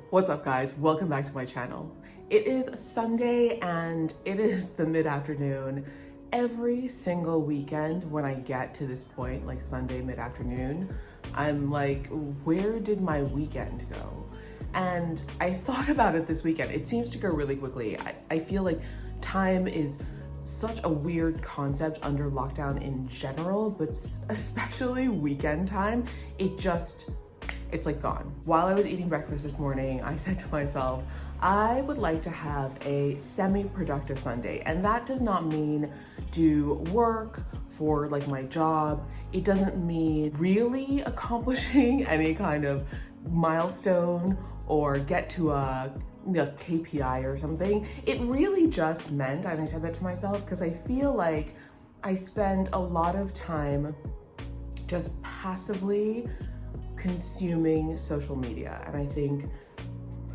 What's up, guys? Welcome back to my channel. It is Sunday and it is the mid-afternoon. Every single weekend when I get to this point, like Sunday mid-afternoon, I'm like, where did my weekend go? And I thought about it this weekend. It seems to go really quickly. I feel like time is such a weird concept under lockdown in general, but especially weekend time, it's like gone. While I was eating breakfast this morning, I said to myself, I would like to have a semi-productive Sunday. And that does not mean do work for like my job. It doesn't mean really accomplishing any kind of milestone or get to a KPI or something. It really just meant, and I said that to myself because I feel like I spend a lot of time just passively consuming social media, and I think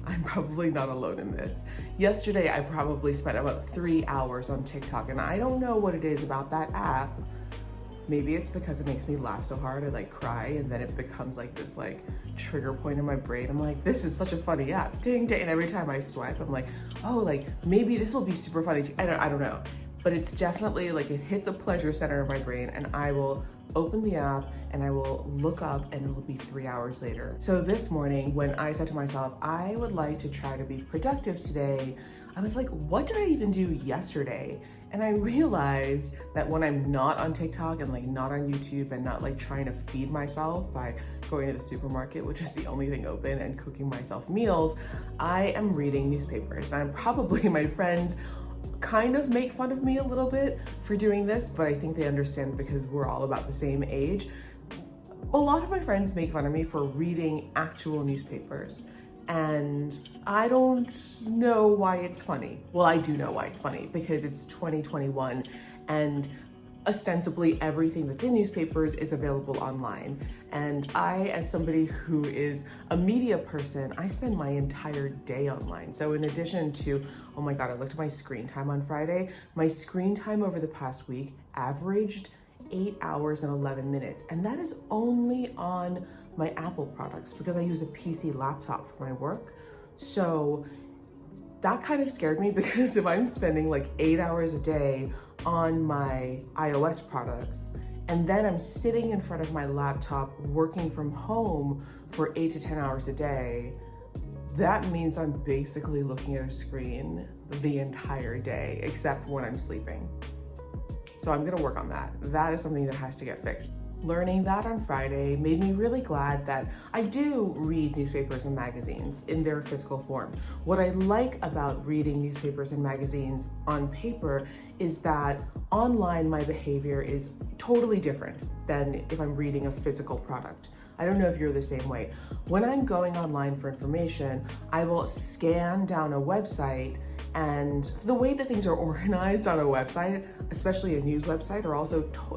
I'm probably not alone in this. Yesterday, I probably spent about 3 hours on TikTok, and I don't know what it is about that app. Maybe it's because it makes me laugh so hard, I like cry, and then it becomes like this like trigger point in my brain. I'm like, this is such a funny app, ding ding, and every time I swipe, I'm like, oh, like maybe this will be super funny. I don't know, but it's definitely like it hits a pleasure center in my brain, and I will open the app and I will look up and it will be 3 hours later. So this morning when I said to myself, I would like to try to be productive today, I was like, what did I even do yesterday? And I realized that when I'm not on TikTok and like not on YouTube and not like trying to feed myself by going to the supermarket, which is the only thing open, and cooking myself meals, I am reading newspapers. And I'm probably, my friends kind of make fun of me a little bit for doing this, but I think they understand because we're all about the same age. A lot of my friends make fun of me for reading actual newspapers, and I don't know why it's funny. Well, I do know why it's funny, because it's 2021 and ostensibly everything that's in newspapers is available online. And I, as somebody who is a media person, I spend my entire day online. So in addition to, oh my God, I looked at my screen time on Friday. My screen time over the past week averaged 8 hours and 11 minutes. And that is only on my Apple products because I use a PC laptop for my work. So that kind of scared me, because if I'm spending like 8 hours a day on my iOS products, and then I'm sitting in front of my laptop working from home for 8 to 10 hours a day, that means I'm basically looking at a screen the entire day, except when I'm sleeping. So I'm gonna work on that. That is something that has to get fixed. Learning that on Friday made me really glad that I do read newspapers and magazines in their physical form. What I like about reading newspapers and magazines on paper is that online my behavior is totally different than if I'm reading a physical product. I don't know if you're the same way. When I'm going online for information, I will scan down a website, and the way that things are organized on a website, especially a news website,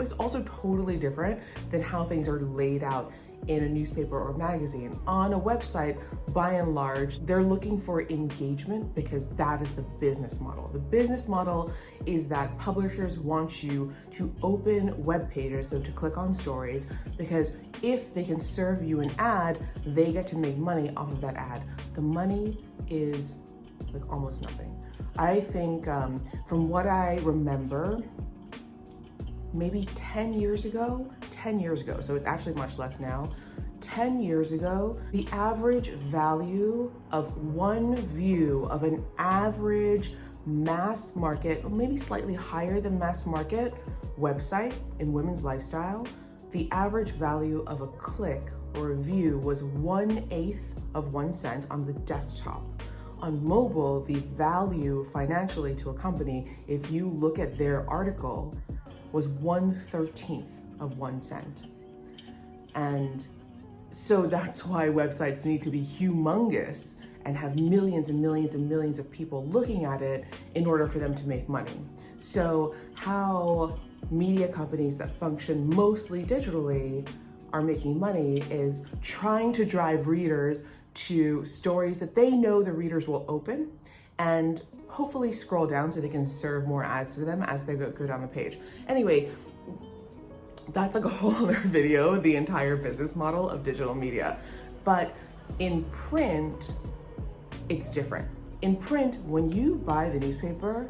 is also totally different than how things are laid out in a newspaper or magazine. On a website, by and large, they're looking for engagement because that is the business model. The business model is that publishers want you to open web pages, so to click on stories, because if they can serve you an ad, they get to make money off of that ad. The money is like almost nothing. I think from what I remember, maybe 10 years ago, so it's actually much less now, 10 years ago, the average value of one view of an average mass market, or maybe slightly higher than mass market website in women's lifestyle, the average value of a click or a view was 1/8 of 1 cent on the desktop. On mobile, the value financially to a company, if you look at their article, was 1/13 of 1 cent. And so that's why websites need to be humongous and have millions and millions and millions of people looking at it in order for them to make money. So how media companies that function mostly digitally are making money is trying to drive readers to stories that they know the readers will open and hopefully scroll down so they can serve more ads to them as they go down the page. Anyway, that's like a whole other video, the entire business model of digital media. But in print, it's different. In print, when you buy the newspaper,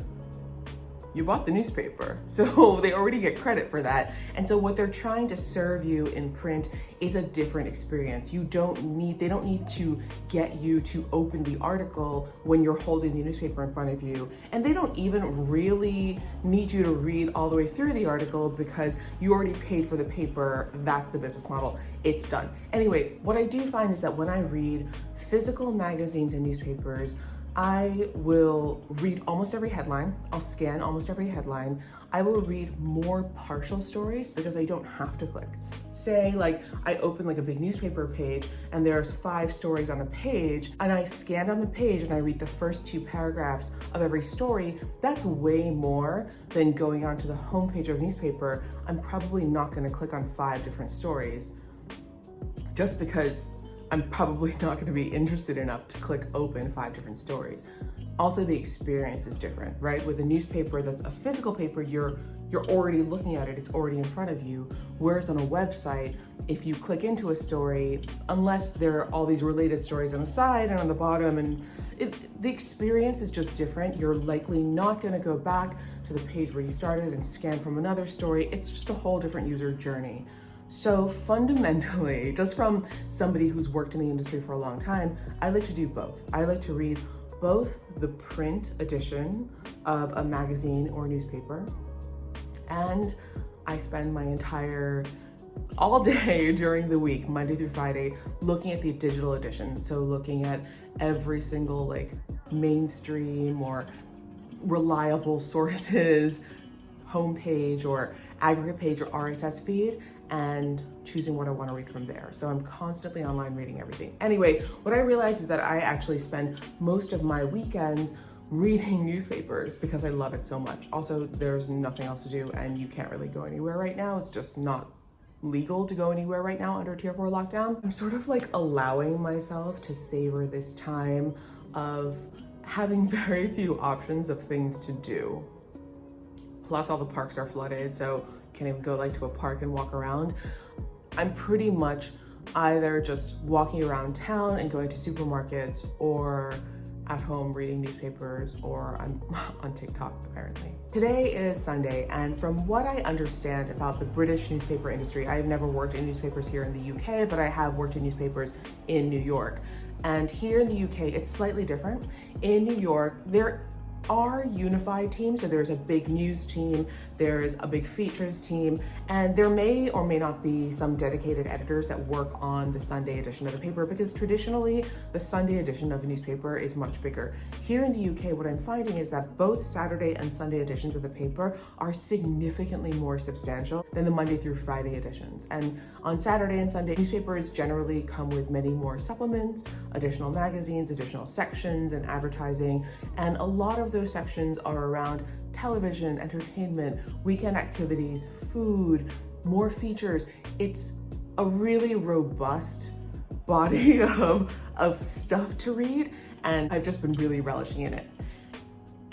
you bought the newspaper, so they already get credit for that. And so what they're trying to serve you in print is a different experience. They don't need to get you to open the article when you're holding the newspaper in front of you. And they don't even really need you to read all the way through the article because you already paid for the paper. That's the business model. It's done. Anyway, what I do find is that when I read physical magazines and newspapers, I will read almost every headline. I'll scan almost every headline. I will read more partial stories because I don't have to click. Say like I open like a big newspaper page and there's 5 stories on a page and I scan on the page and I read the first 2 paragraphs of every story. That's way more than going onto the homepage of a newspaper. I'm probably not gonna click on 5 different stories just because I'm probably not going to be interested enough to click open 5 different stories. Also, the experience is different, right? With a newspaper that's a physical paper, you're already looking at it, it's already in front of you. Whereas on a website, if you click into a story, unless there are all these related stories on the side and on the bottom, and the experience is just different. You're likely not going to go back to the page where you started and scan from another story. It's just a whole different user journey. So fundamentally, just from somebody who's worked in the industry for a long time, I like to do both. I like to read both the print edition of a magazine or newspaper, and I spend my all day during the week, Monday through Friday, looking at the digital edition. So looking at every single like mainstream or reliable sources homepage or aggregate page or RSS feed, and choosing what I want to read from there. So I'm constantly online reading everything. Anyway, what I realized is that I actually spend most of my weekends reading newspapers because I love it so much. Also, there's nothing else to do and you can't really go anywhere right now. It's just not legal to go anywhere right now under Tier 4 lockdown. I'm sort of like allowing myself to savor this time of having very few options of things to do. Plus all the parks are flooded, so can't even go like to a park and walk around. I'm pretty much either just walking around town and going to supermarkets, or at home reading newspapers, or I'm on TikTok apparently. Today is Sunday, and from what I understand about the British newspaper industry, I've never worked in newspapers here in the UK, but I have worked in newspapers in New York. And here in the UK, it's slightly different. In New York, there are unified teams. So there's a big news team, there's a big features team, and there may or may not be some dedicated editors that work on the Sunday edition of the paper, because traditionally the Sunday edition of a newspaper is much bigger. Here in the UK, what I'm finding is that both Saturday and Sunday editions of the paper are significantly more substantial than the Monday through Friday editions. And on Saturday and Sunday, newspapers generally come with many more supplements, additional magazines, additional sections, and advertising, and a lot of those sections are around television, entertainment, weekend activities, food, more features. It's a really robust body of stuff to read, and I've just been really relishing in it.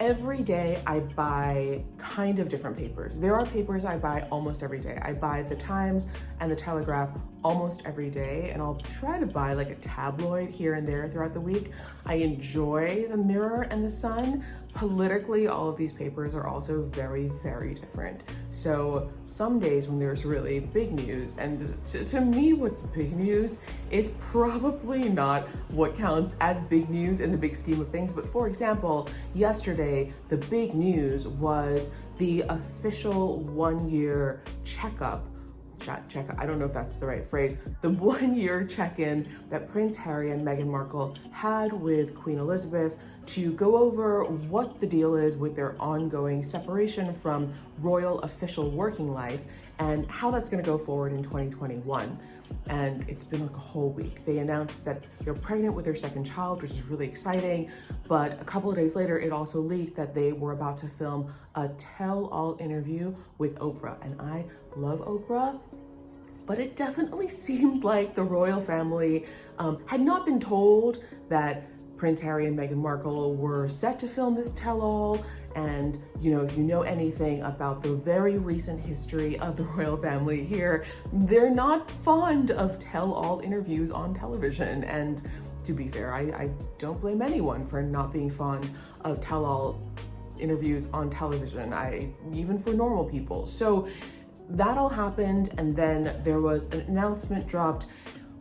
Every day I buy kind of different papers. There are papers I buy almost every day. I buy the Times and the Telegraph almost every day, and I'll try to buy like a tabloid here and there throughout the week. I enjoy the Mirror and the Sun. Politically, all of these papers are also very, very different. So some days when there's really big news, and to me, what's big news is probably not what counts as big news in the big scheme of things. But for example, yesterday, the big news was the official 1-year checkup, I don't know if that's the right phrase, the 1-year check-in that Prince Harry and Meghan Markle had with Queen Elizabeth to go over what the deal is with their ongoing separation from royal official working life and how that's going to go forward in 2021. And it's been like a whole week. They announced that they're pregnant with their second child, which is really exciting. But a couple of days later, it also leaked that they were about to film a tell-all interview with Oprah. And I love Oprah, but it definitely seemed like the royal family had not been told that Prince Harry and Meghan Markle were set to film this tell-all. And if you know anything about the very recent history of the royal family here, they're not fond of tell-all interviews on television. And to be fair, I don't blame anyone for not being fond of tell-all interviews on television, even for normal people. So that all happened, and then there was an announcement dropped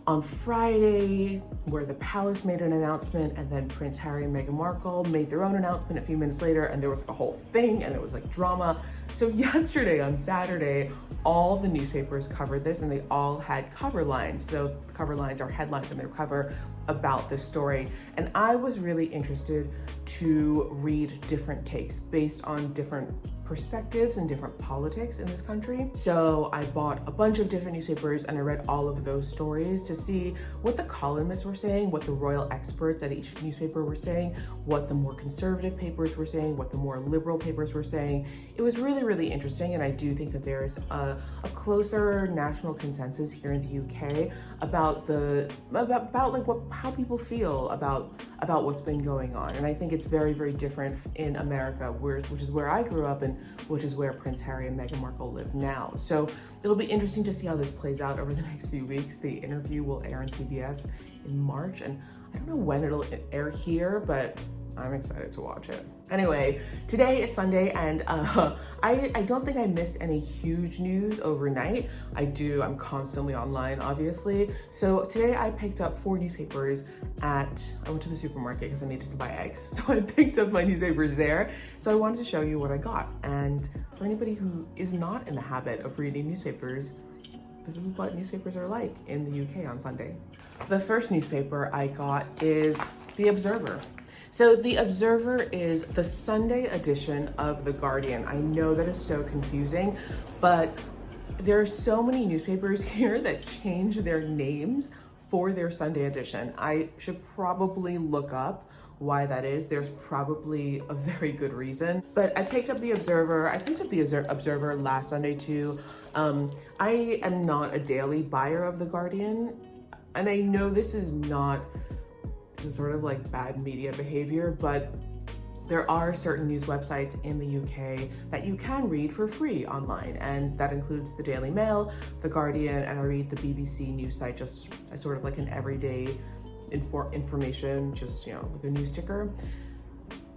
on Friday where the palace made an announcement, and then Prince Harry and Meghan Markle made their own announcement a few minutes later, and there was like a whole thing, and it was like drama. So yesterday, on Saturday, all the newspapers covered this, and they all had cover lines. So cover lines are headlines on their cover about this story. And I was really interested to read different takes based on different perspectives and different politics in this country. So I bought a bunch of different newspapers and I read all of those stories to see what the columnists were saying, what the royal experts at each newspaper were saying, what the more conservative papers were saying, what the more liberal papers were saying. It was really, really interesting, and I do think that there's a closer national consensus here in the UK about how people feel about what's been going on. And I think it's very, very different in America, which is where I grew up and which is where Prince Harry and Meghan Markle live now. So it'll be interesting to see how this plays out over the next few weeks. The interview will air on CBS in March, and I don't know when it'll air here, but I'm excited to watch it. Anyway, today is Sunday, and I don't think I missed any huge news overnight. I'm constantly online, obviously. So today I picked up 4 newspapers I went to the supermarket because I needed to buy eggs. So I picked up my newspapers there. So I wanted to show you what I got. And for anybody who is not in the habit of reading newspapers, this is what newspapers are like in the UK on Sunday. The first newspaper I got is The Observer. So The Observer is the Sunday edition of The Guardian. I know that is so confusing, but there are so many newspapers here that change their names for their Sunday edition. I should probably look up why that is. There's probably a very good reason, but I picked up The Observer. I picked up The Observer last Sunday too. I am not a daily buyer of The Guardian, and I know this is sort of like bad media behavior, but there are certain news websites in the UK that you can read for free online, and that includes the Daily Mail, The Guardian, and I read the BBC news site just as sort of like an everyday information, just, like a news ticker.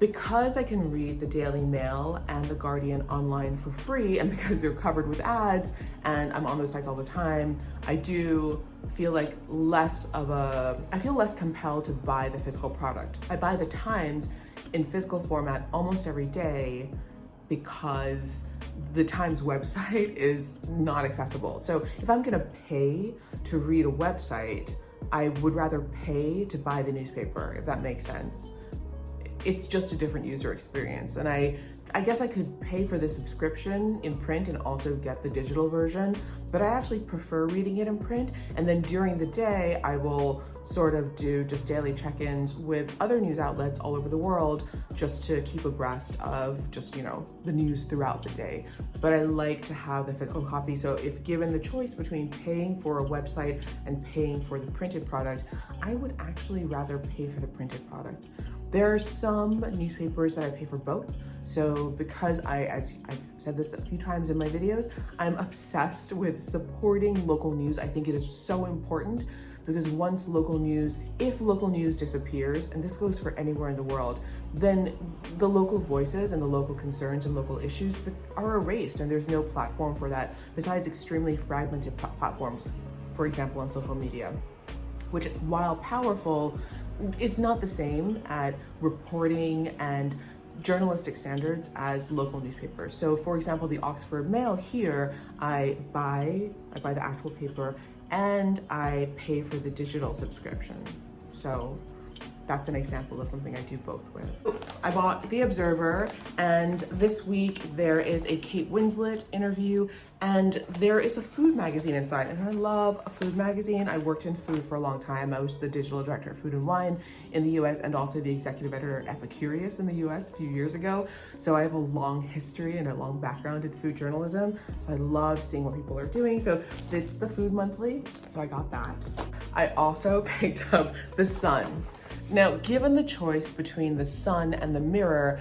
Because I can read the Daily Mail and the Guardian online for free, and because they're covered with ads and I'm on those sites all the time, I do feel like I feel less compelled to buy the physical product. I buy the Times in physical format almost every day because the Times website is not accessible. So if I'm gonna pay to read a website, I would rather pay to buy the newspaper, if that makes sense. It's just a different user experience. And I guess I could pay for the subscription in print and also get the digital version, but I actually prefer reading it in print. And then during the day, I will sort of do just daily check-ins with other news outlets all over the world just to keep abreast of just, the news throughout the day. But I like to have the physical copy. So if given the choice between paying for a website and paying for the printed product, I would actually rather pay for the printed product. There are some newspapers that I pay for both. So because as I've said this a few times in my videos, I'm obsessed with supporting local news. I think it is so important because if local news disappears, and this goes for anywhere in the world, then the local voices and the local concerns and local issues are erased, and there's no platform for that besides extremely fragmented platforms, for example, on social media, which, while powerful, is not the same at reporting and journalistic standards as local newspapers. So for example, the Oxford Mail here, I buy the actual paper and I pay for the digital subscription. So that's an example of something I do both with. I bought The Observer, and this week there is a Kate Winslet interview, and there is a food magazine inside, and I love a food magazine. I worked in food for a long time. I was the digital director of Food and Wine in the US and also the executive editor at Epicurious in the US a few years ago. So I have a long history and a long background in food journalism. So I love seeing what people are doing. So it's the Food Monthly, so I got that. I also picked up The Sun. Now, given the choice between The Sun and The Mirror,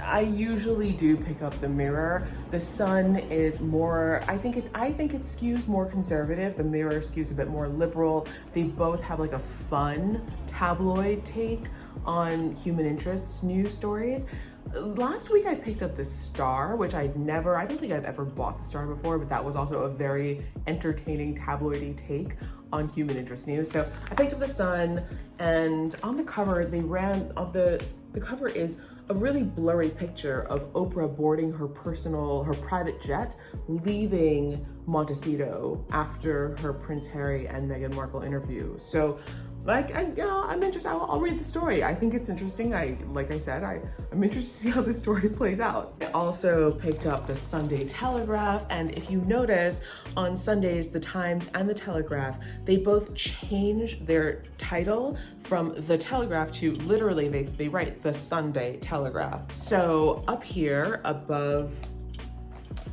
I usually do pick up the Mirror. The Sun is more, I think it skews more conservative. The Mirror skews a bit more liberal. They both have like a fun tabloid take on human interest news stories. Last week I picked up the Star, which I don't think I've ever bought the Star before, but that was also a very entertaining tabloidy take on human interest news. So I picked up the Sun, and on the cover the cover is a really blurry picture of Oprah boarding her private jet, leaving Montecito after her Prince Harry and Meghan Markle interview. So I'm interested. I'll read the story. I think it's interesting. Like I said, I'm interested to see how this story plays out. I also picked up the Sunday Telegraph, and if you notice, on Sundays, the Times and the Telegraph, they both change their title from the Telegraph to literally, they write the Sunday Telegraph. So up here above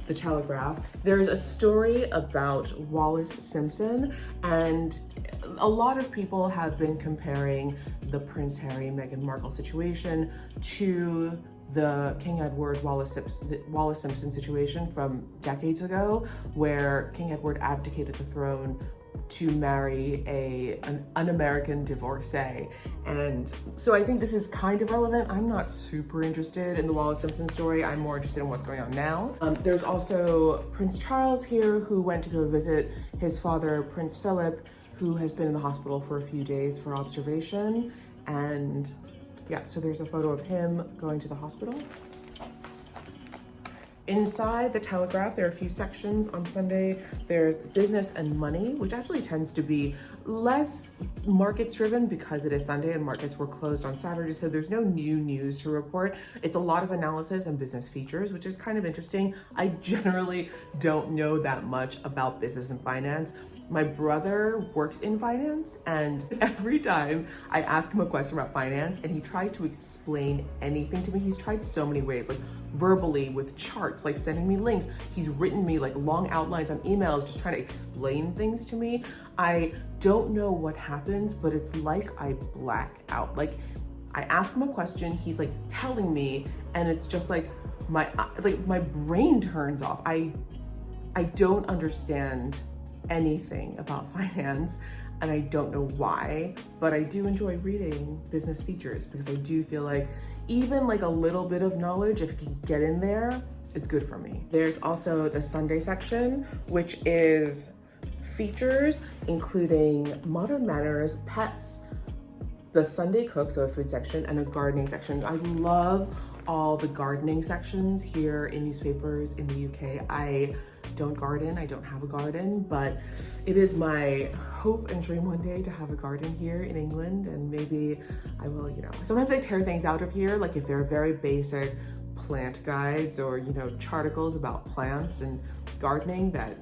the Telegraph, there's a story about Wallis Simpson, and a lot of people have been comparing the Prince Harry Meghan Markle situation to the King Edward Wallis Simpson situation from decades ago, where King Edward abdicated the throne to marry an un-American divorcee. And so I think this is kind of relevant. I'm not super interested in the Wallis Simpson story. I'm more interested in what's going on now. There's also Prince Charles here, who went to go visit his father, Prince Philip, who has been in the hospital for a few days for observation. And yeah, so there's a photo of him going to the hospital. Inside the Telegraph, there are a few sections on Sunday. There's business and money, which actually tends to be less markets driven because it is Sunday and markets were closed on Saturday, so there's no new news to report. It's a lot of analysis and business features, which is kind of interesting. I generally don't know that much about business and finance. My brother works in finance, and every time I ask him a question about finance and he tries to explain anything to me, he's tried so many ways, like verbally with charts, like sending me links. He's written me like long outlines on emails, just trying to explain things to me. I don't know what happens, but it's like I black out. Like I ask him a question, he's like telling me, and it's just like my brain turns off. I don't understand anything about finance, and I don't know why, but I do enjoy reading business features because I do feel like even like a little bit of knowledge, if you can get in there, it's good for me. There's also the Sunday section, which is features including modern manners, pets, the Sunday Cook, so a food section, and a gardening section. I love all the gardening sections here in newspapers in the UK. I don't garden, I don't have a garden, but it is my hope and dream one day to have a garden here in England, and maybe I will, sometimes I tear things out of here, like if they're very basic plant guides or, charticles about plants and gardening that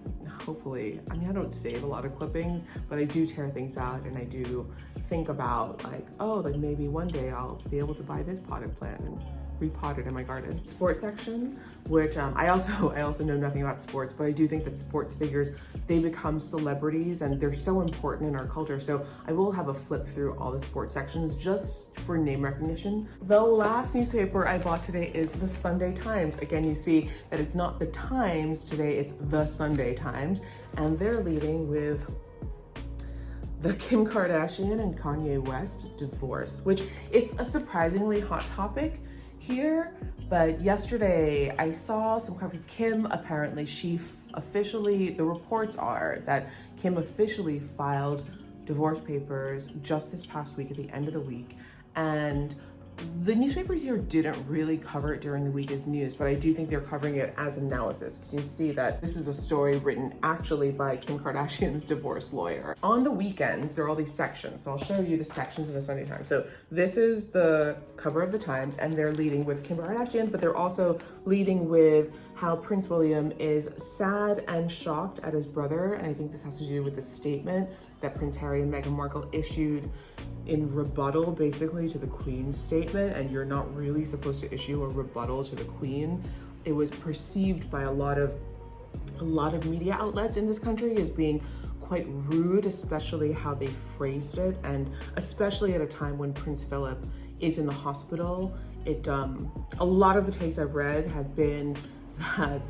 hopefully, I don't save a lot of clippings, but I do tear things out, and I do think about like, oh, like maybe one day I'll be able to buy this potted plant and repot it in my garden. Sports section, which I also know nothing about sports, but I do think that sports figures, they become celebrities and they're so important in our culture. So I will have a flip through all the sports sections just for name recognition. The last newspaper I bought today is the Sunday Times. Again, you see that it's not the Times today, it's the Sunday Times, and they're leading with the Kim Kardashian and Kanye West divorce, which is a surprisingly hot topic here. But yesterday I saw some coverage. Kim, apparently the reports are that Kim officially filed divorce papers just this past week at the end of the week, and the newspapers here didn't really cover it during the week as news, but I do think they're covering it as analysis, because you can see that this is a story written actually by Kim Kardashian's divorce lawyer. On the weekends, there are all these sections, so I'll show you the sections of the Sunday Times. So this is the cover of the Times, and they're leading with Kim Kardashian, but they're also leading with how Prince William is sad and shocked at his brother, and I think this has to do with the statement that Prince Harry and Meghan Markle issued in rebuttal basically to the Queen's statement, and you're not really supposed to issue a rebuttal to the Queen. It was perceived by a lot of media outlets in this country as being quite rude, especially how they phrased it, and especially at a time when Prince Philip is in the hospital. A lot of the takes I've read have been that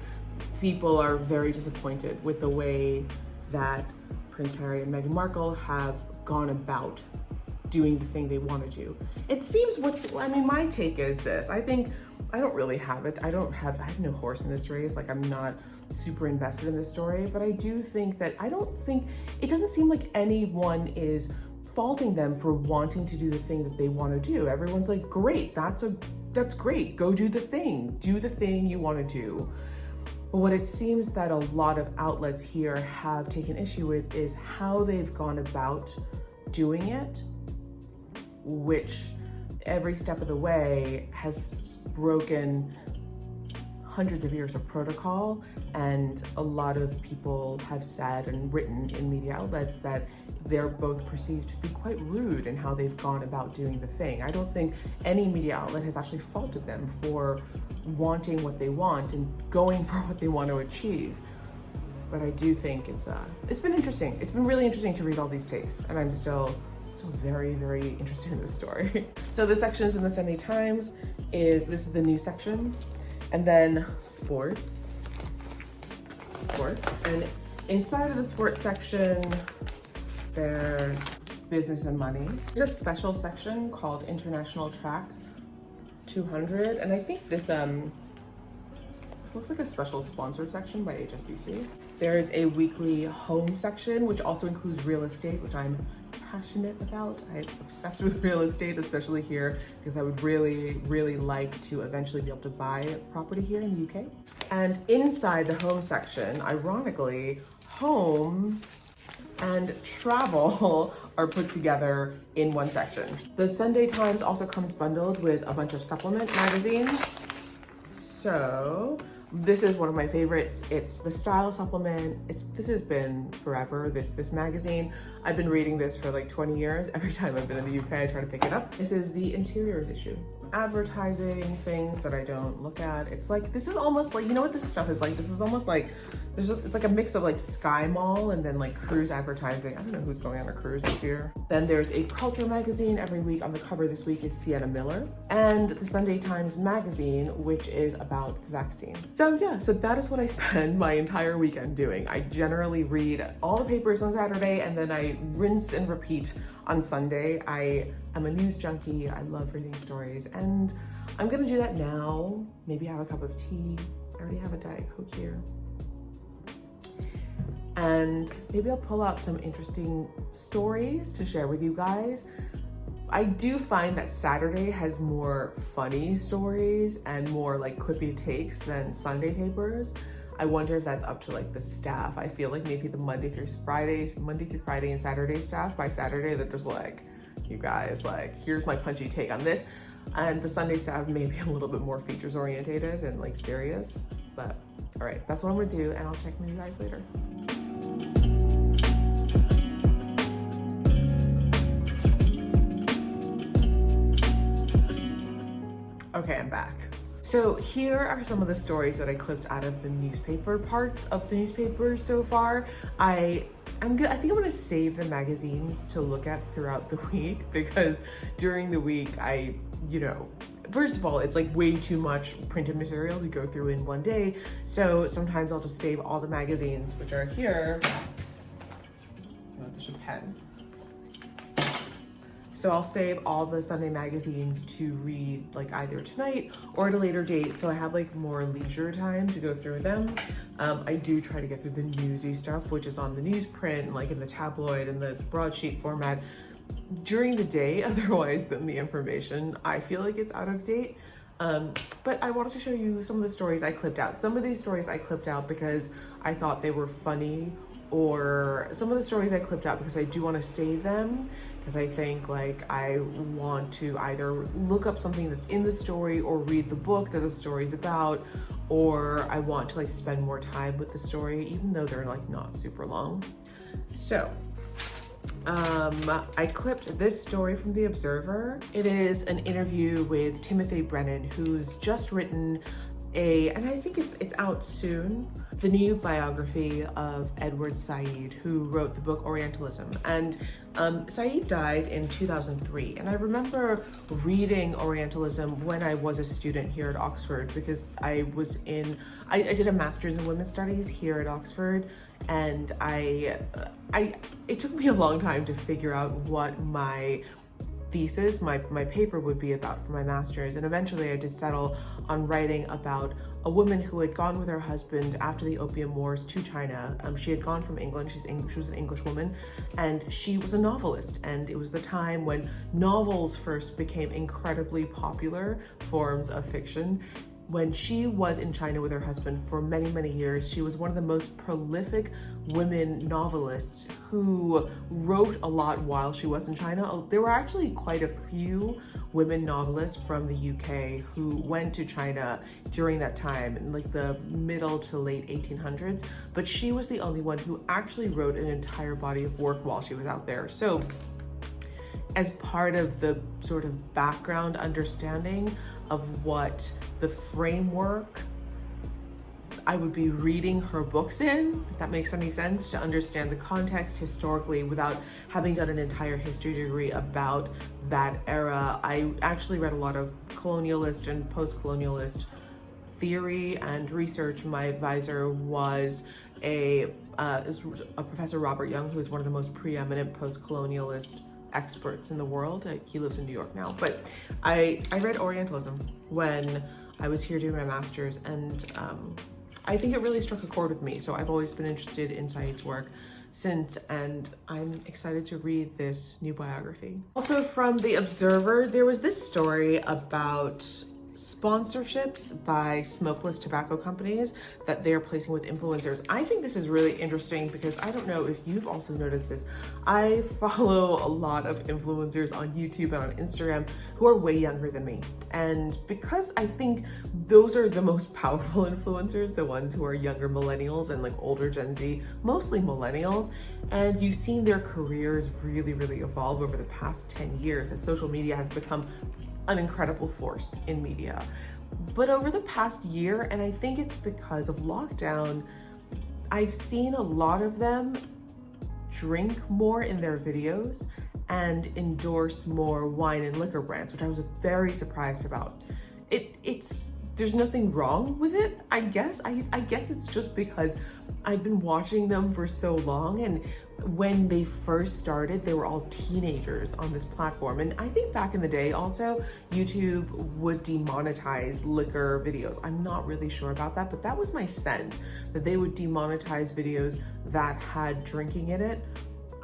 people are very disappointed with the way that Prince Harry and Meghan Markle have gone about doing the thing they want to do. It seems my take is this. I think I don't really have it. I have no horse in this race. Like, I'm not super invested in this story, but I do think that it doesn't seem like anyone is faulting them for wanting to do the thing that they want to do. Everyone's like, great, that's great. Go do the thing. Do the thing you want to do. But what it seems that a lot of outlets here have taken issue with is how they've gone about doing it, which every step of the way has broken hundreds of years of protocol. And a lot of people have said and written in media outlets that they're both perceived to be quite rude in how they've gone about doing the thing. I don't think any media outlet has actually faulted them for wanting what they want and going for what they want to achieve. But I do think it's been interesting. It's been really interesting to read all these takes, and I'm still very, very interested in this story. So the sections in the Sunday Times this is the news section, and then sports. And inside of the sports section, there's business and money. There's a special section called International Track 200, and I think this looks like a special sponsored section by HSBC. There is a weekly home section, which also includes real estate, which I'm passionate about. I'm obsessed with real estate, especially here, because I would really, really like to eventually be able to buy a property here in the UK. And inside the home section, ironically, home and travel are put together in one section. The Sunday Times also comes bundled with a bunch of supplement magazines. So this is one of my favorites. It's the style supplement. This has been forever, this magazine. I've been reading this for like 20 years. Every time I've been in the UK, I try to pick it up. This is the interiors issue. Advertising things that I don't look at. It's like, this is almost like, you know what this stuff is like? This is almost like, it's like a mix of like Sky Mall and then like cruise advertising. I don't know who's going on a cruise this year. Then there's a culture magazine every week. On the cover this week is Sienna Miller, and the Sunday Times magazine, which is about the vaccine. So yeah, so that is what I spend my entire weekend doing. I generally read all the papers on Saturday, and then I rinse and repeat on Sunday. I am a news junkie. I love reading stories, and I'm gonna do that now. Maybe have a cup of tea. I already have a Diet Coke here. And maybe I'll pull out some interesting stories to share with you guys. I do find that Saturday has more funny stories and more like quippy takes than Sunday papers. I wonder if that's up to like the staff. I feel like maybe the Monday through Friday and Saturday staff, by Saturday, they're just like, you guys, like, here's my punchy take on this. And the Sunday staff may be a little bit more features orientated and like serious, but all right, that's what I'm gonna do, and I'll check with you guys later. Okay, I'm back. So here are some of the stories that I clipped out of the newspaper parts of the newspaper so far. I think I'm gonna save the magazines to look at throughout the week, because during the week first of all, it's like way too much printed material to go through in one day. So sometimes I'll just save all the magazines, which are here. Oh, there's a pen. So I'll save all the Sunday magazines to read like either tonight or at a later date, so I have like more leisure time to go through them. I do try to get through the newsy stuff, which is on the newsprint, like in the tabloid and the broadsheet format during the day. Otherwise, than the information, I feel like it's out of date. But I wanted to show you some of the stories I clipped out. Some of these stories I clipped out because I thought they were funny, or some of the stories I clipped out because I do want to save them, because I think like I want to either look up something that's in the story or read the book that the story's about, or I want to like spend more time with the story, even though they're like not super long. So I clipped this story from The Observer. It is an interview with Timothy Brennan, who's just written and I think it's out soon, the new biography of Edward Said, who wrote the book Orientalism. And Said died in 2003, and I remember reading Orientalism when I was a student here at Oxford, because I did a master's in women's studies here at Oxford, and it took me a long time to figure out what my thesis, my paper would be about for my master's, and eventually I did settle on writing about a woman who had gone with her husband after the Opium Wars to China. She had gone from England. She was an English woman, and she was a novelist, and it was the time when novels first became incredibly popular forms of fiction. When she was in China with her husband for many, many years, she was one of the most prolific women novelists who wrote a lot while she was in China. There were actually quite a few women novelists from the UK who went to China during that time, in like the middle to late 1800s, but she was the only one who actually wrote an entire body of work while she was out there. So as part of the sort of background understanding of what the framework I would be reading her books in, if that makes any sense, to understand the context historically without having done an entire history degree about that era. I actually read a lot of colonialist and post-colonialist theory and research. My advisor was a Professor Robert Young, who is one of the most preeminent post-colonialist experts in the world. He lives in New York now, but I read Orientalism when I was here doing my master's, and I think it really struck a chord with me. So I've always been interested in Said's work since, and I'm excited to read this new biography. Also from The Observer, there was this story about sponsorships by smokeless tobacco companies that they're placing with influencers. I think this is really interesting because I don't know if you've also noticed this. I follow a lot of influencers on YouTube and on Instagram who are way younger than me. And because I think those are the most powerful influencers, the ones who are younger millennials and like older Gen Z, mostly millennials. And you've seen their careers really, really evolve over the past 10 years as social media has become an incredible force in media. But over the past year, and I think it's because of lockdown, I've seen a lot of them drink more in their videos and endorse more wine and liquor brands, which I was very surprised about. There's nothing wrong with it, I guess. I guess it's just because I've been watching them for so long, and when they first started, they were all teenagers on this platform. And I think back in the day also, YouTube would demonetize liquor videos. I'm not really sure about that, but that was my sense, that they would demonetize videos that had drinking in it.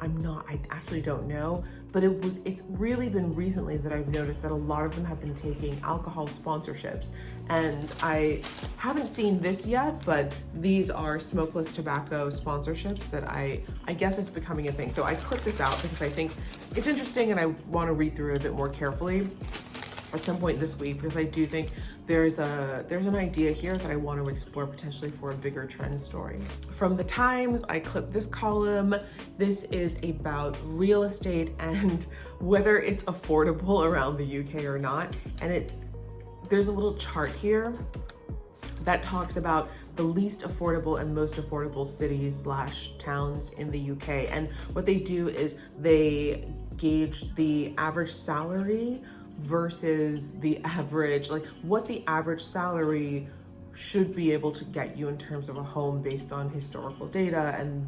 I actually don't know, but it's really been recently that I've noticed that a lot of them have been taking alcohol sponsorships. And I haven't seen this yet, but these are smokeless tobacco sponsorships that I guess it's becoming a thing. So I clipped this out because I think it's interesting and I want to read through it a bit more carefully at some point this week, because I do think there's an idea here that I want to explore potentially for a bigger trend story. From The Times, I clipped this column. This is about real estate and whether it's affordable around the UK or not. And there's a little chart here that talks about the least affordable and most affordable cities / towns in the UK. And what they do is they gauge the average salary versus the average, like what the average salary should be able to get you in terms of a home based on historical data and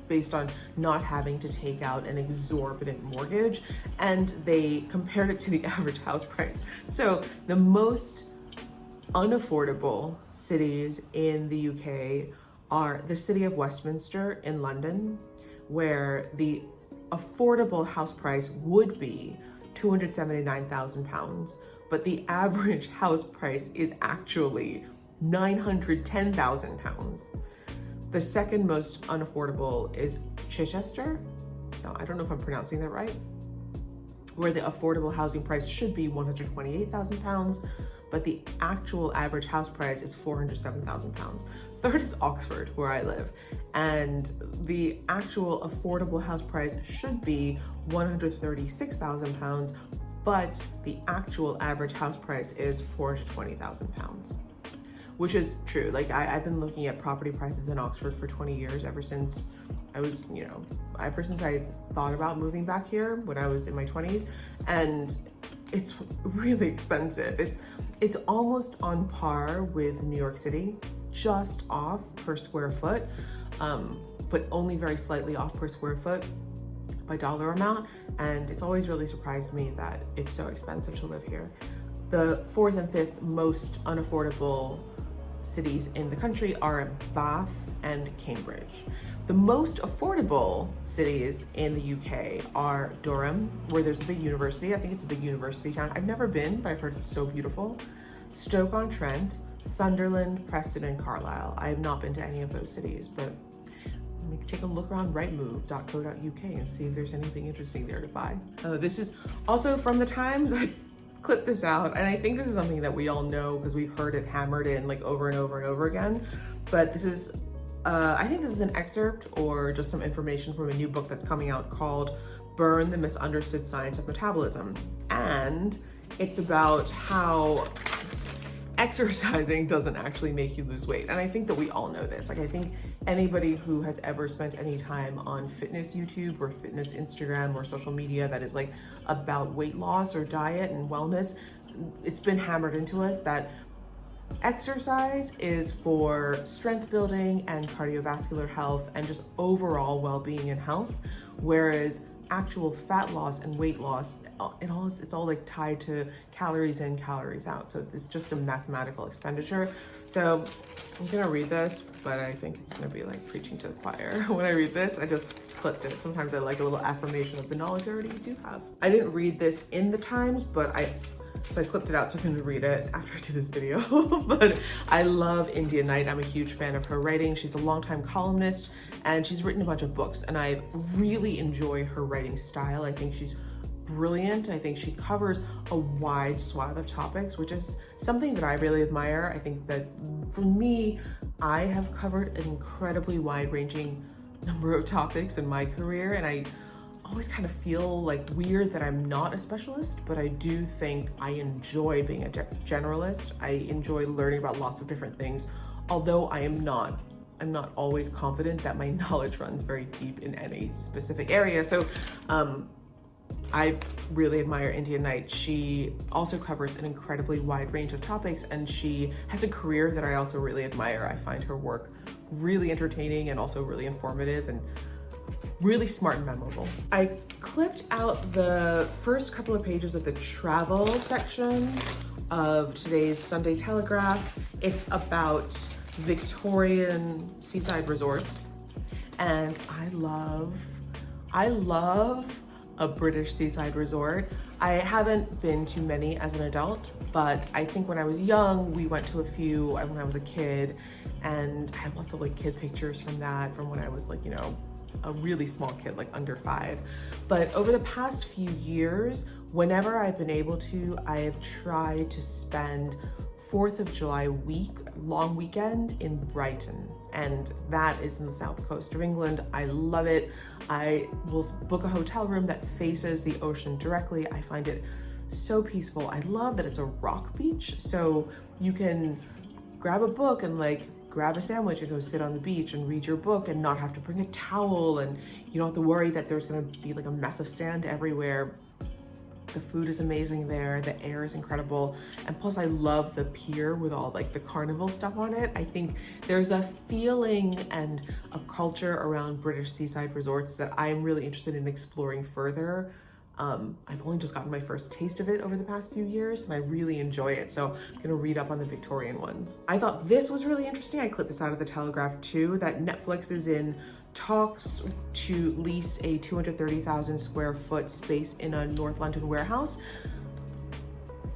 based on not having to take out an exorbitant mortgage. And they compared it to the average house price. So the most unaffordable cities in the UK are the city of Westminster in London, where the affordable house price would be £279,000, but the average house price is actually £910,000. The second most unaffordable is Chichester, so I don't know if I'm pronouncing that right, where the affordable housing price should be £128,000, but the actual average house price is £407,000. Third is Oxford, where I live, and the actual affordable house price should be £136,000, but the actual average house price is £420,000. which is true. Like I've been looking at property prices in Oxford for 20 years, ever since I was, ever since I thought about moving back here when I was in my 20s, and it's really expensive. It's almost on par with New York City, just off per square foot, but only very slightly off per square foot by dollar amount. And it's always really surprised me that it's so expensive to live here. The fourth and fifth most unaffordable cities in the country are Bath and Cambridge. The most affordable cities in the UK are Durham, where there's a big university. I think it's a big university town. I've never been, but I've heard it's so beautiful. Stoke-on-Trent, Sunderland, Preston, and Carlisle. I have not been to any of those cities, but take a look around rightmove.co.uk and see if there's anything interesting there to buy. This is also from the Times. I clipped this out, and I think this is something that we all know because we've heard it hammered in like over and over and over again. But this is, I think this is an excerpt or just some information from a new book that's coming out called Burn: The Misunderstood Science of Metabolism. And it's about how exercising doesn't actually make you lose weight. And I think that we all know this. Like, I think anybody who has ever spent any time on fitness YouTube or fitness Instagram or social media that is like about weight loss or diet and wellness, it's been hammered into us that exercise is for strength building and cardiovascular health and just overall well-being and health, whereas actual fat loss and weight loss, it's all like tied to calories in, calories out. So it's just a mathematical expenditure. So I'm gonna read this, but I think it's gonna be like preaching to the choir. When I read this, I just clipped it. Sometimes I like a little affirmation of the knowledge I already do have. I didn't read this in the Times, but I clipped it out so I can read it after I do this video. But I love India Knight. I'm a huge fan of her writing. She's a longtime columnist and she's written a bunch of books, and I really enjoy her writing style. I think she's brilliant. I think she covers a wide swath of topics, which is something that I really admire. I think that for me, I have covered an incredibly wide-ranging number of topics in my career, and I always kind of feel like weird that I'm not a specialist, but I do think I enjoy being a generalist. I enjoy learning about lots of different things, although I'm not always confident that my knowledge runs very deep in any specific area. So I really admire India Knight. She also covers an incredibly wide range of topics, and she has a career that I also really admire. I find her work really entertaining and also really informative and really smart and memorable. I clipped out the first couple of pages of the travel section of today's Sunday Telegraph. It's about Victorian seaside resorts, and I love a British seaside resort. I haven't been to many as an adult, but I think when I was young, we went to a few when I was a kid, and I have lots of like kid pictures from that, from when I was like, a really small kid, like under 5. But over the past few years, whenever I've been able to, I have tried to spend 4th of July long weekend in Brighton. And that is in the south coast of England. I love it. I will book a hotel room that faces the ocean directly. I find it so peaceful. I love that it's a rock beach. So you can grab a book and like grab a sandwich and go sit on the beach and read your book and not have to bring a towel, and you don't have to worry that there's gonna be like a mess of sand everywhere. The food is amazing there, the air is incredible, and plus I love the pier with all like the carnival stuff on it. I think there's a feeling and a culture around British seaside resorts that I'm really interested in exploring further. I've only just gotten my first taste of it over the past few years, and I really enjoy it. So I'm gonna read up on the Victorian ones. I thought this was really interesting. I clipped this out of the Telegraph too, that Netflix is in talks to lease a 230,000 square foot space in a North London warehouse.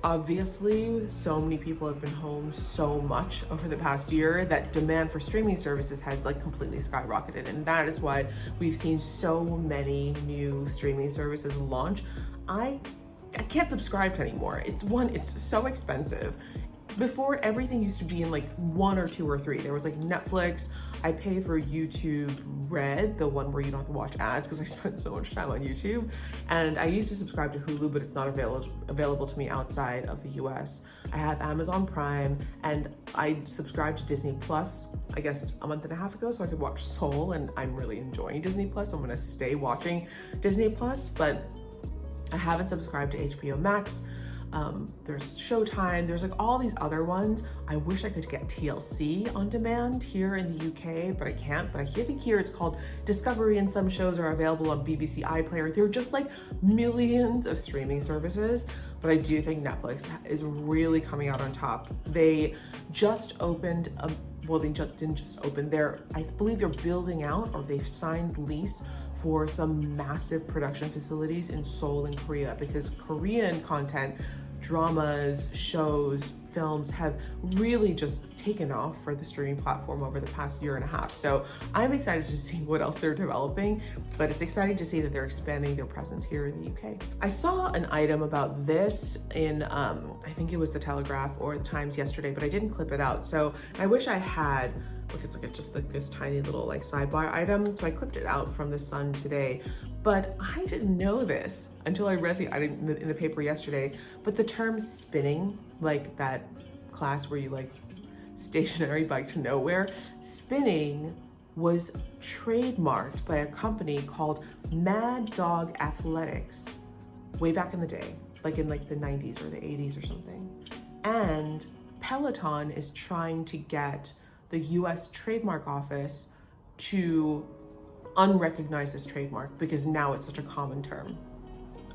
Obviously, so many people have been home so much over the past year that demand for streaming services has like completely skyrocketed. And that is why we've seen so many new streaming services launch. I can't subscribe to anymore. It's so expensive. Before, everything used to be in like 1 or 2 or 3. There was like Netflix, I pay for YouTube Red, the one where you don't have to watch ads because I spend so much time on YouTube. And I used to subscribe to Hulu, but it's not available to me outside of the US. I have Amazon Prime, and I subscribed to Disney Plus, I guess a month and a half ago, so I could watch Soul, and I'm really enjoying Disney Plus. So I'm gonna stay watching Disney Plus, but I haven't subscribed to HBO Max. There's Showtime, there's like all these other ones. I wish I could get TLC on demand here in the UK, but I can't. But I think here it's called Discovery, and some shows are available on BBC iPlayer. There are just like millions of streaming services, but I do think Netflix is really coming out on top. They just opened well, they didn't just open. I believe they're building out, or they've signed lease for some massive production facilities in Seoul in Korea, because Korean content, dramas, shows, films have really just taken off for the streaming platform over the past year and a half. So I'm excited to see what else they're developing, but it's exciting to see that they're expanding their presence here in the UK. I saw an item about this in, I think it was the Telegraph or the Times yesterday, but I didn't clip it out. So I wish I had. Look, it's like just like this tiny little like sidebar item. So I clipped it out from the Sun today, but I didn't know this until I read the item in the paper yesterday. But the term spinning, like that class where you like stationary bike to nowhere, spinning was trademarked by a company called Mad Dog Athletics way back in the day, like in like the 90s or the 80s or something. And Peloton is trying to get the US Trademark Office to unrecognize this trademark because now it's such a common term.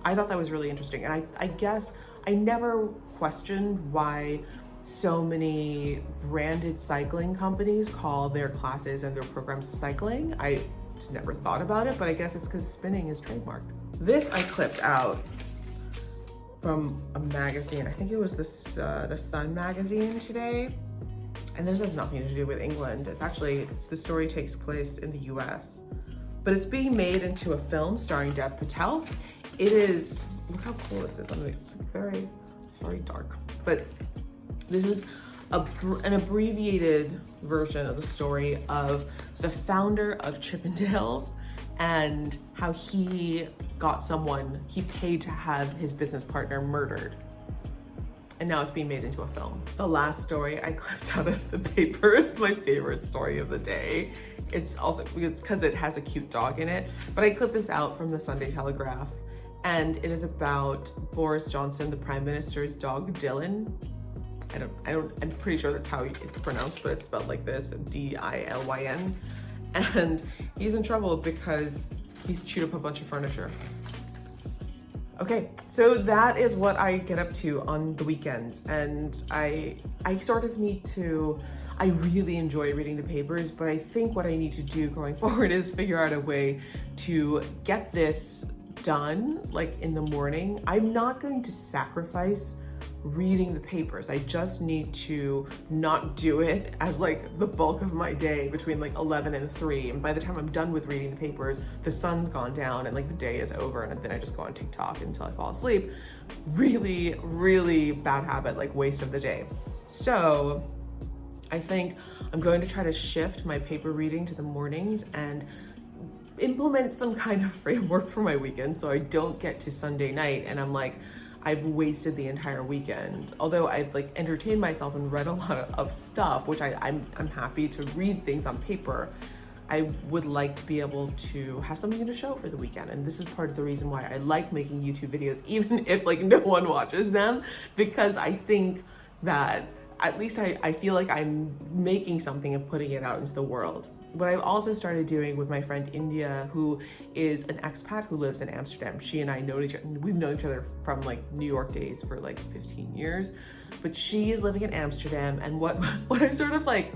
I thought that was really interesting. And I guess I never questioned why so many branded cycling companies call their classes and their programs cycling. I just never thought about it, but I guess it's because spinning is trademarked. This I clipped out from a magazine. I think it was the Sun magazine today. And this has nothing to do with England. It's actually, the story takes place in the US, but it's being made into a film starring Dev Patel. It is, look how cool this is. I mean, it's very dark, but this is an abbreviated version of the story of the founder of Chippendales and how he paid to have his business partner murdered. And now it's being made into a film. The last story I clipped out of the paper is my favorite story of the day. It's because it has a cute dog in it, but I clipped this out from the Sunday Telegraph, and it is about Boris Johnson, the Prime Minister's dog, Dylan. I'm pretty sure that's how it's pronounced, but it's spelled like this, D-I-L-Y-N. And he's in trouble because he's chewed up a bunch of furniture. Okay, so that is what I get up to on the weekends, and I sort of need to, I really enjoy reading the papers, but I think what I need to do going forward is figure out a way to get this done, like in the morning. I'm not going to sacrifice reading the papers. I just need to not do it as like the bulk of my day between like 11 and 3. And by the time I'm done with reading the papers, the sun's gone down and like the day is over, and then I just go on TikTok until I fall asleep. Really, really bad habit, like waste of the day. So I think I'm going to try to shift my paper reading to the mornings and implement some kind of framework for my weekend so I don't get to Sunday night and I'm like, I've wasted the entire weekend. Although I've like entertained myself and read a lot of stuff, which I'm happy to read things on paper, I would like to be able to have something to show for the weekend. And this is part of the reason why I like making YouTube videos, even if like no one watches them, because I think that at least I feel like I'm making something and putting it out into the world. What I've also started doing with my friend India, who is an expat who lives in Amsterdam. She and I know each other, we've known each other from like New York days for like 15 years, but she is living in Amsterdam. And what I sort of like,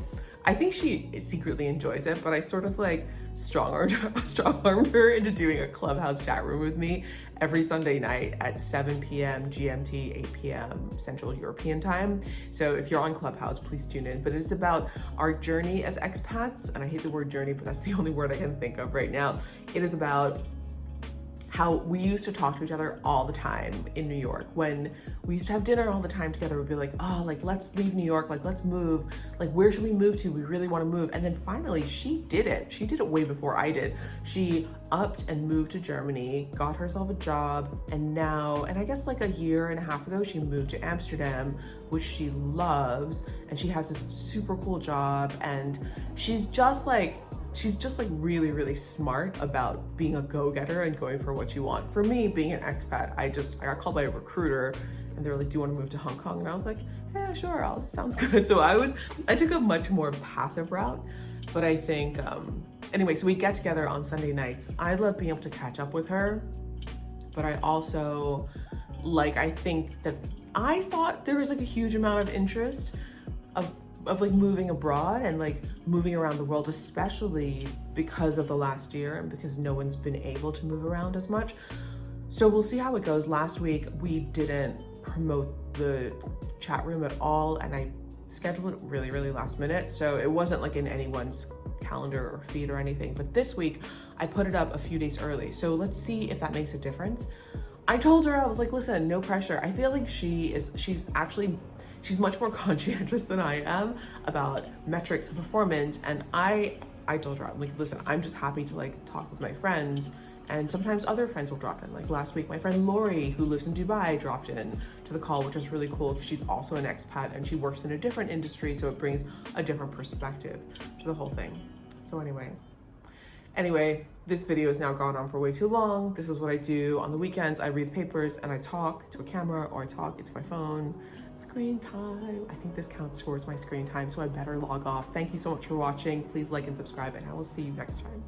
I think she secretly enjoys it, but I sort of like strong-armed her into doing a Clubhouse chat room with me every Sunday night at 7 p.m. GMT, 8 p.m. Central European time. So if you're on Clubhouse, please tune in. But it's about our journey as expats, and I hate the word journey, but that's the only word I can think of right now. It is about how we used to talk to each other all the time in New York. When we used to have dinner all the time together, we'd be like, oh, like, let's leave New York, like, let's move. Like, where should we move to? We really want to move. And then finally, she did it. She did it way before I did. She upped and moved to Germany, got herself a job, and now, and I guess like a year and a half ago, she moved to Amsterdam, which she loves, and she has this super cool job, and she's just like really, really smart about being a go-getter and going for what you want. For me, being an expat, I got called by a recruiter and they were like, do you want to move to Hong Kong? And I was like, yeah, sure, sounds good. So I took a much more passive route, but I think, anyway, so we get together on Sunday nights. I love being able to catch up with her, but I also, like, I think that I thought there was like a huge amount of interest of like moving abroad and like moving around the world, especially because of the last year and because no one's been able to move around as much. So we'll see how it goes. Last week, we didn't promote the chat room at all, and I scheduled it really, really last minute. So it wasn't like in anyone's calendar or feed or anything. But this week, I put it up a few days early. So let's see if that makes a difference. I told her, I was like, listen, no pressure. I feel like she's much more conscientious than I am about metrics and performance. And I told her, I'm like, listen, I'm just happy to like talk with my friends, and sometimes other friends will drop in. Like last week, my friend Lori, who lives in Dubai, dropped in to the call, which was really cool because she's also an expat and she works in a different industry. So it brings a different perspective to the whole thing. So anyway, this video has now gone on for way too long. This is what I do on the weekends. I read papers and I talk to a camera, or I talk into my phone. Screen time. I think this counts towards my screen time, so I better log off. Thank you so much for watching. Please like and subscribe, and I will see you next time.